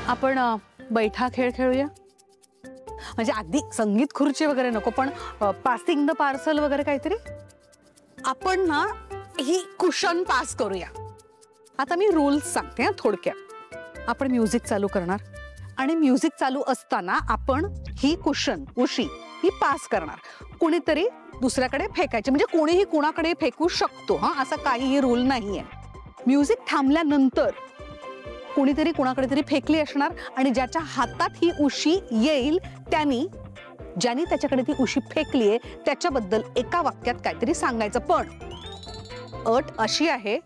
आपण बैठा खेळ खेळूया. म्हणजे अगदी संगीत खुर्ची वगैरे नको, पण पासिंग द पार्सल वगैरे काहीतरी. आपण ना ही कुशन पास करूया. आता मी रूल्स सांगते थोडक्यात. आपण म्युझिक चालू करणार आणि म्युझिक चालू असताना आपण ही कुशन उशी ही पास करणार. कोणीतरी दुसऱ्याकडे फेकायची, म्हणजे कोणीही कोणाकडे फेकू शकतो. हा, असा काहीही रूल नाहीये. म्युझिक थांबल्यानंतर कोणीतरी कोणाकडे तरी फेकली असणार आणि ज्याच्या हातात ही उशी येईल ज्यानी त्याच्याकडे ती उशी फेकलीये त्याच्याबद्दल एका वाक्यात काहीतरी सांगायचं. पण अट अशी आहे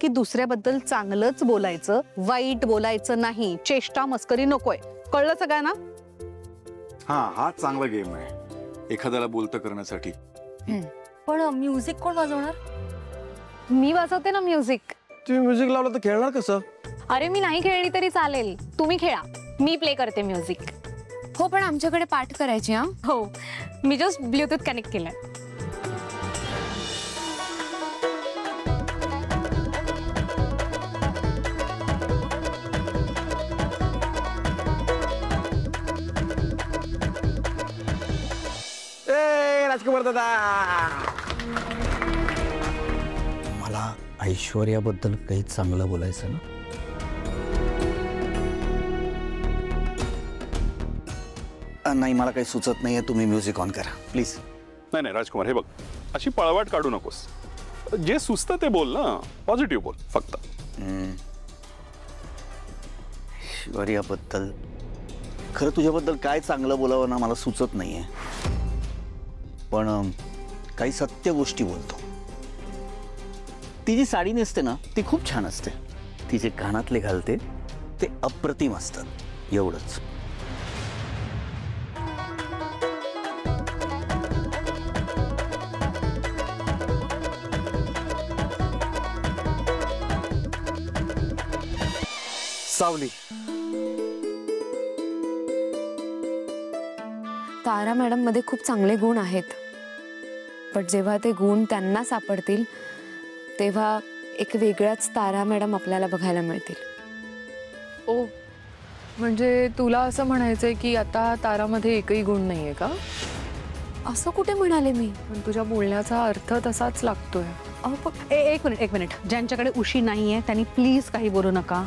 की दुसऱ्याबद्दल चांगलंच बोलायचं, वाईट बोलायचं नाही. चेष्टा मस्करी नकोय. कळलं सगळ्यांना? हा चांगला गेम आहे एखाद्याला बोलतं करण्यासाठी. पण म्युझिक कोण वाजवणार? मी वाजवते ना म्युझिक. तुम्ही म्युझिक लावलं तर खेळणार कसं? अरे मी नाही खेळली तरी चालेल, तुम्ही खेळा, मी प्ले करते म्युझिक. हो, पण आमच्याकडे पाठ करायची. हा हो, मी जस्ट ब्लूटूथ कनेक्ट केलंय. राजकुमार दादा, मला ऐश्वर्याबद्दल काही चांगलं बोलायचं ना. नाही, मला काही सुचत नाहीये. तुम्ही म्युझिक ऑन करा प्लीज. नाही राजकुमार, हे बघ, अशी पळवाट काढू नकोस. जे सुचतं ते बोल ना, पॉझिटिव्ह बोल फक्त. ऐश्वर्याबद्दल खरं तुझ्याबद्दल काय चांगलं बोलावं ना मला सुचत नाहीये. पण काही सत्य गोष्टी बोलतो. ती जी साडी नेसते ना ती खूप छान असते. ती जे कानातले घालते ते अप्रतिम असतात. एवढंच. सावली. तारा मॅडम मध्ये खूप चांगले गुण आहेत, पण जेव्हा ते गुण त्यांना सापडतील तेव्हा एक वेगळाच तारा मॅडम आपल्याला बघायला मिळतील. ओ, म्हणजे तुला असं म्हणायचंय की आता तारामध्ये एकही गुण नाहीये का? असं कुठे म्हणाले मी? पण तुझ्या बोलण्याचा अर्थ तसाच लागतोय. एक मिनिट. ज्यांच्याकडे उशी नाहीये त्यांनी प्लीज काही बोलू नका.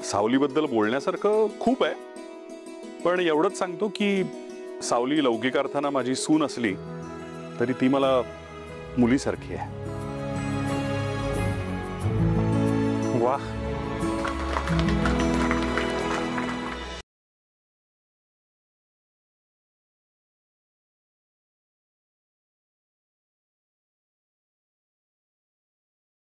सावलीबद्दल बोलण्यासारखं खूप आहे, पण एवढंच सांगतो की सावली लौकिक अर्थानं माझी सून असली तरी ती मला मुलीसारखी आहे. वाह.